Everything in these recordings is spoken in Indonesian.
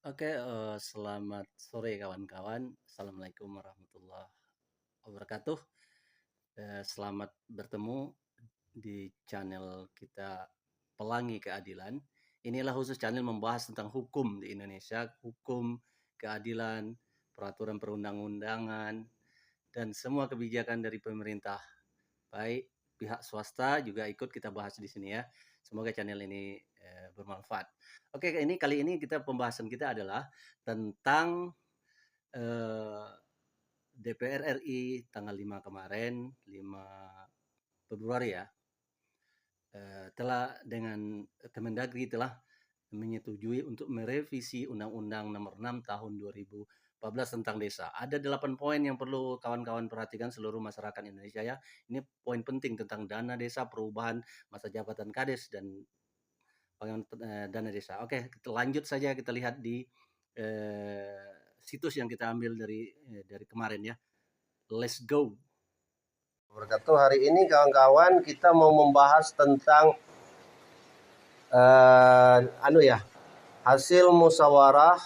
Oke, selamat sore kawan-kawan. Assalamualaikum warahmatullahi wabarakatuh. Selamat bertemu di channel kita Pelangi Keadilan. Inilah khusus channel membahas tentang hukum di Indonesia, hukum, keadilan, peraturan perundang-undangan, dan semua kebijakan dari pemerintah. Baik pihak swasta juga ikut kita bahas di sini ya. Semoga channel ini bermanfaat. Oke, kali ini pembahasan kita adalah tentang DPR RI tanggal 5 kemarin, 5 Februari ya, telah dengan Kemendagri telah menyetujui untuk merevisi Undang-Undang Nomor 6 Tahun 2014 tentang desa. Ada 8 poin yang perlu kawan-kawan perhatikan seluruh masyarakat Indonesia ya. Ini poin penting tentang dana desa, perubahan masa jabatan Kades dan dana desa. Oke, kita lanjut saja, kita lihat di situs yang kita ambil dari kemarin ya. Let's go. Wabarakatuh. Hari ini kawan-kawan kita mau membahas tentang hasil musyawarah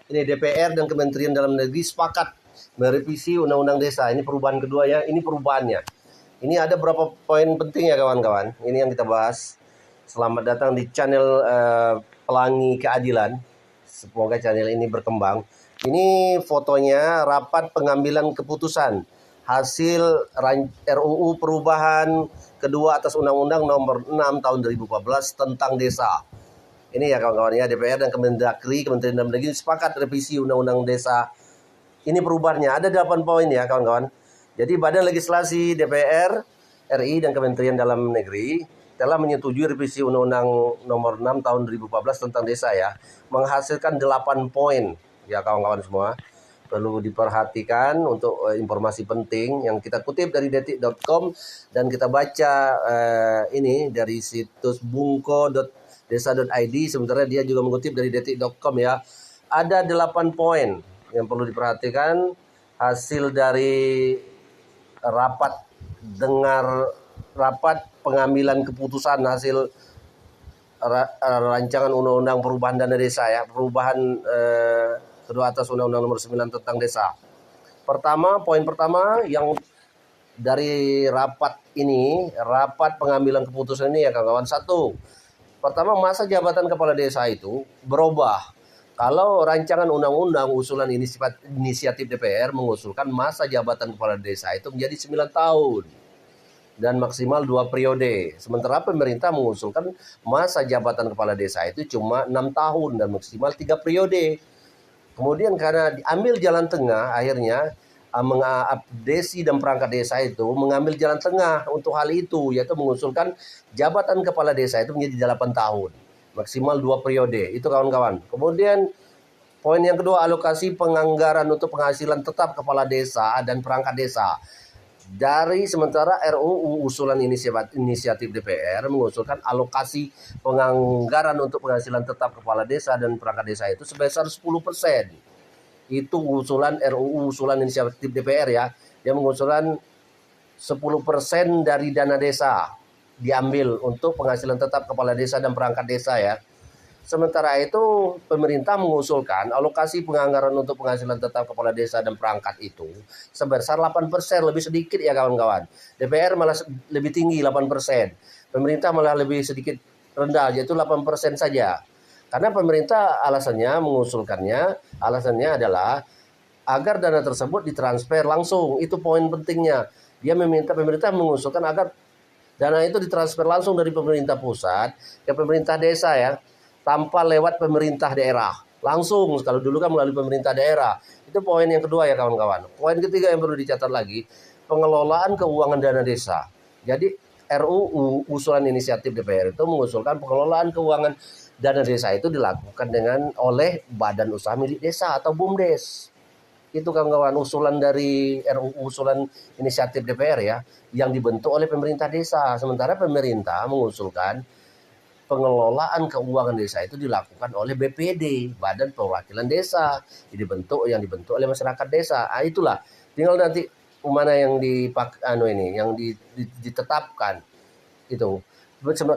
ini DPR dan Kementerian Dalam Negeri sepakat merevisi Undang-Undang Desa. Ini perubahan kedua ya, ini perubahannya. Ini ada beberapa poin penting ya kawan-kawan. Ini yang kita bahas. Selamat datang di channel Pelangi Keadilan. Semoga channel ini berkembang. Ini fotonya rapat pengambilan keputusan hasil RUU perubahan kedua atas Undang-Undang Nomor 6 Tahun 2014 tentang desa. Ini ya kawan-kawan ya, DPR dan Kemendagri, Kementerian Dalam Negeri sepakat revisi Undang-Undang Desa. Ini perubahannya, ada 8 poin ya kawan-kawan. Jadi Badan Legislasi DPR RI dan Kementerian Dalam Negeri telah menyetujui revisi Undang-Undang Nomor 6 Tahun 2014 tentang desa ya, menghasilkan 8 poin ya kawan-kawan semua. Perlu diperhatikan untuk informasi penting yang kita kutip dari detik.com dan kita baca ini dari situs bungko.desa.id, sementara dia juga mengutip dari detik.com ya. Ada 8 poin yang perlu diperhatikan hasil dari rapat pengambilan keputusan hasil rancangan undang-undang perubahan dana desa ya, perubahan kedua atas Undang-Undang Nomor 9 tentang desa. Poin pertama yang dari rapat pengambilan keputusan ini ya kawan-kawan. Pertama, masa jabatan kepala desa itu berubah. Kalau rancangan undang-undang usulan inisiatif DPR mengusulkan masa jabatan kepala desa itu menjadi 9 tahun dan maksimal 2 periode. Sementara pemerintah mengusulkan masa jabatan kepala desa itu cuma 6 tahun dan maksimal 3 periode. Kemudian karena diambil jalan tengah, akhirnya Desi dan perangkat desa itu mengambil jalan tengah untuk hal itu, yaitu mengusulkan jabatan kepala desa itu menjadi 8 tahun, maksimal 2 periode. Itu kawan-kawan. Kemudian poin yang kedua, alokasi penganggaran untuk penghasilan tetap kepala desa dan perangkat desa. Dari sementara RUU usulan inisiatif DPR mengusulkan alokasi penganggaran untuk penghasilan tetap kepala desa dan perangkat desa itu sebesar 10%. Itu usulan RUU usulan inisiatif DPR ya. Dia mengusulkan 10% dari dana desa diambil untuk penghasilan tetap kepala desa dan perangkat desa ya. Sementara itu pemerintah mengusulkan alokasi penganggaran untuk penghasilan tetap kepala desa dan perangkat itu sebesar 8%, lebih sedikit ya kawan-kawan. DPR malah lebih tinggi 8%. Pemerintah malah lebih sedikit rendah, yaitu 8% saja. Karena pemerintah alasannya adalah agar dana tersebut ditransfer langsung. Itu poin pentingnya. Pemerintah mengusulkan agar dana itu ditransfer langsung dari pemerintah pusat ke pemerintah desa ya, tanpa lewat pemerintah daerah. Langsung, kalau dulu kan melalui pemerintah daerah. Itu poin yang kedua ya kawan-kawan. Poin ketiga yang perlu dicatat lagi, pengelolaan keuangan dana desa. Jadi RUU usulan inisiatif DPR itu mengusulkan pengelolaan keuangan dana desa itu dilakukan oleh Badan Usaha Milik Desa atau BUMDes. Itu kawan-kawan usulan dari RUU usulan inisiatif DPR ya, yang dibentuk oleh pemerintah desa. Sementara pemerintah mengusulkan pengelolaan keuangan desa itu dilakukan oleh BPD, Badan Perwakilan Desa, yang dibentuk oleh masyarakat desa. Itulah, tinggal nanti mana yang ditetapkan itu.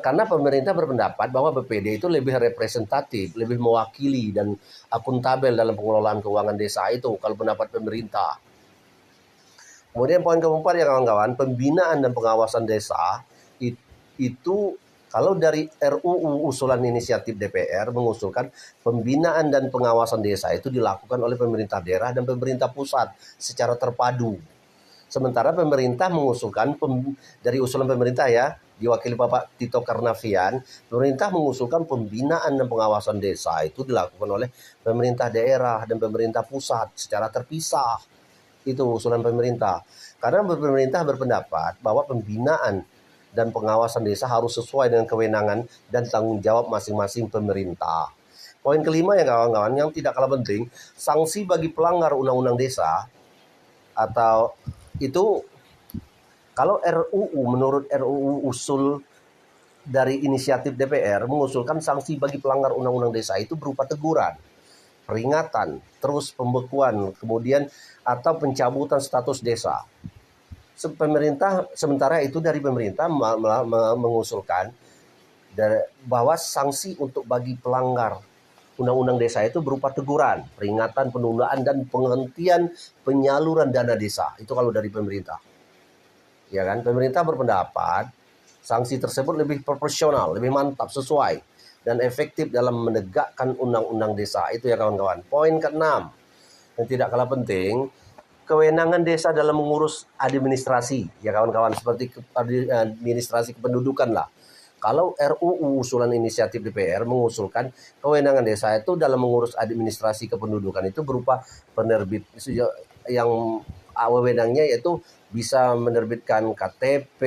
Karena pemerintah berpendapat bahwa BPD itu lebih representatif, lebih mewakili dan akuntabel dalam pengelolaan keuangan desa itu kalau pendapat pemerintah. Kemudian poin keempat ya kawan-kawan, pembinaan dan pengawasan desa itu kalau dari RUU usulan inisiatif DPR mengusulkan pembinaan dan pengawasan desa itu dilakukan oleh pemerintah daerah dan pemerintah pusat secara terpadu. Sementara pemerintah mengusulkan dari usulan pemerintah ya, diwakili Bapak Tito Karnavian, pemerintah mengusulkan pembinaan dan pengawasan desa itu dilakukan oleh pemerintah daerah dan pemerintah pusat secara terpisah. Itu usulan pemerintah. Karena pemerintah berpendapat bahwa pembinaan dan pengawasan desa harus sesuai dengan kewenangan dan tanggung jawab masing-masing pemerintah. Poin kelima ya kawan-kawan, yang tidak kalah penting, sanksi bagi pelanggar undang-undang desa atau itu kalau RUU menurut RUU usul dari inisiatif DPR mengusulkan sanksi bagi pelanggar undang-undang desa itu berupa teguran, peringatan, terus pembekuan, kemudian atau pencabutan status desa. Sementara itu dari pemerintah mengusulkan bahwa sanksi untuk bagi pelanggar undang-undang desa itu berupa teguran, peringatan, penundaan dan penghentian penyaluran dana desa. Itu kalau dari pemerintah. Ya kan? Pemerintah berpendapat sanksi tersebut lebih proporsional, lebih mantap, sesuai dan efektif dalam menegakkan undang-undang desa. Itu ya kawan-kawan. Poin ke-6 yang tidak kalah penting, kewenangan desa dalam mengurus administrasi ya kawan-kawan, seperti administrasi kependudukan lah. Kalau RUU usulan inisiatif DPR mengusulkan kewenangan desa itu dalam mengurus administrasi kependudukan itu berupa penerbit yang wewenangnya yaitu bisa menerbitkan KTP,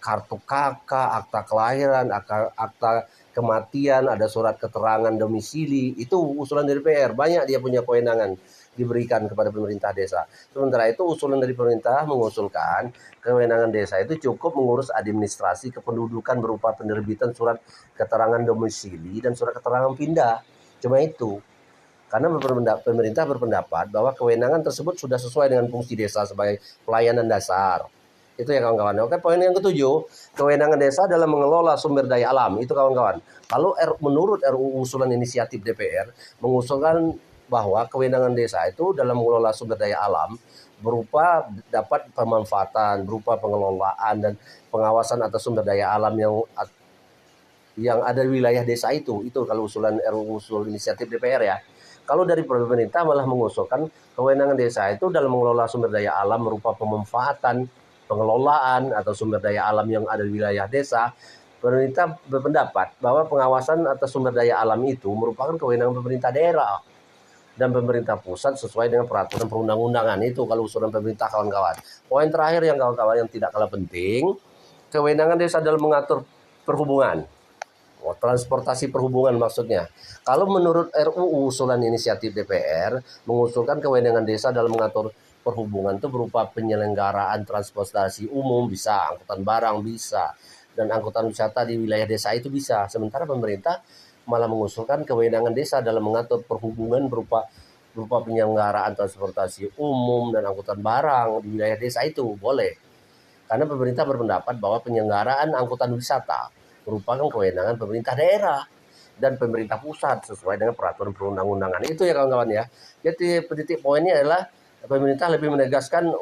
kartu KK, akta kelahiran, akta kematian, ada surat keterangan domisili. Itu usulan dari DPR, banyak dia punya kewenangan diberikan kepada pemerintah desa. Sementara itu usulan dari pemerintah mengusulkan kewenangan desa itu cukup mengurus administrasi kependudukan berupa penerbitan surat keterangan domisili dan surat keterangan pindah. Cuma itu. Karena pemerintah berpendapat bahwa kewenangan tersebut sudah sesuai dengan fungsi desa sebagai pelayanan dasar. Itu ya kawan-kawan. Oke, poin yang ketujuh, kewenangan desa dalam mengelola sumber daya alam. Itu kawan-kawan. Kalau menurut RUU usulan inisiatif DPR mengusulkan bahwa kewenangan desa itu dalam mengelola sumber daya alam berupa dapat pemanfaatan, berupa pengelolaan dan pengawasan atas sumber daya alam yang ada di wilayah desa itu. Itu kalau usulan RUU usul inisiatif DPR ya. Kalau dari pemerintah malah mengusulkan kewenangan desa itu dalam mengelola sumber daya alam berupa pemanfaatan, pengelolaan atau sumber daya alam yang ada di wilayah desa. Pemerintah berpendapat bahwa pengawasan atas sumber daya alam itu merupakan kewenangan pemerintah daerah dan pemerintah pusat sesuai dengan peraturan perundang-undangan. Itu kalau usulan pemerintah kawan-kawan. Poin terakhir yang kawan-kawan yang tidak kalah penting, kewenangan desa dalam mengatur perhubungan. Transportasi perhubungan maksudnya. Kalau menurut RUU usulan inisiatif DPR mengusulkan kewenangan desa dalam mengatur perhubungan itu berupa penyelenggaraan transportasi umum bisa, angkutan barang bisa, dan angkutan wisata di wilayah desa itu bisa. Sementara pemerintah malah mengusulkan kewenangan desa dalam mengatur perhubungan berupa penyelenggaraan transportasi umum dan angkutan barang di wilayah desa itu boleh. Karena pemerintah berpendapat bahwa penyelenggaraan angkutan wisata merupakan kewenangan pemerintah daerah dan pemerintah pusat sesuai dengan peraturan perundang-undangan. Itu ya kawan-kawan ya. Jadi titik poinnya adalah pemerintah lebih menegaskan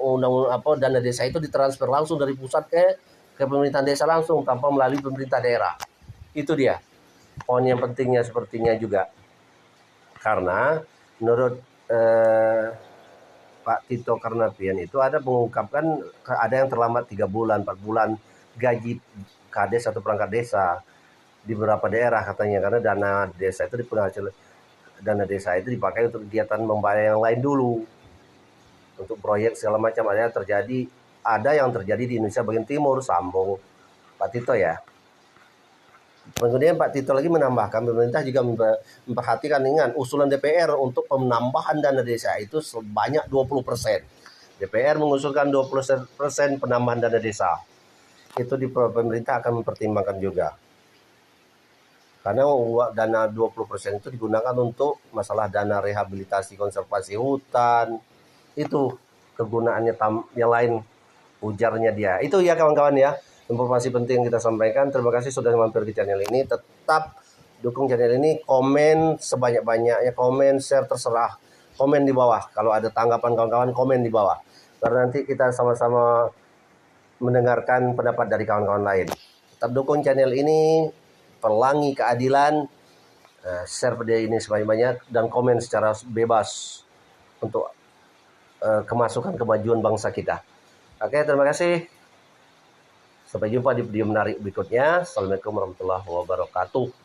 dana desa itu ditransfer langsung dari pusat ke pemerintahan desa langsung tanpa melalui pemerintah daerah. Itu dia. Poin yang pentingnya sepertinya juga. Karena menurut Pak Tito Karnavian itu ada mengungkapkan ada yang terlambat 3 bulan, 4 bulan gaji kades atau perangkat desa di beberapa daerah katanya karena dana desa itu dana desa itu dipakai untuk kegiatan membayar yang lain dulu untuk proyek segala macam. Ada yang terjadi di Indonesia bagian timur, sambung Pak Tito ya. Kemudian Pak Tito lagi menambahkan pemerintah juga memperhatikan dengan usulan DPR untuk penambahan dana desa itu sebanyak 20%. DPR mengusulkan 20% penambahan dana desa. Itu pemerintah akan mempertimbangkan juga. Karena dana 20% itu digunakan untuk masalah dana rehabilitasi konservasi hutan. Itu kegunaannya yang lain, ujarnya dia. Itu ya kawan-kawan ya. informasi penting yang kita sampaikan. Terima kasih sudah mampir di channel ini. Tetap dukung channel ini, komen sebanyak-banyaknya, komen, share, terserah. Komen di bawah. Kalau ada tanggapan kawan-kawan, komen di bawah. Karena nanti kita sama-sama mendengarkan pendapat dari kawan-kawan lain. Tetap dukung channel ini, pelangi keadilan, share video ini sebanyak-banyak, dan komen secara bebas untuk kemasukan kemajuan bangsa kita. Oke, terima kasih. Sampai jumpa di video menarik berikutnya. Assalamualaikum warahmatullahi wabarakatuh.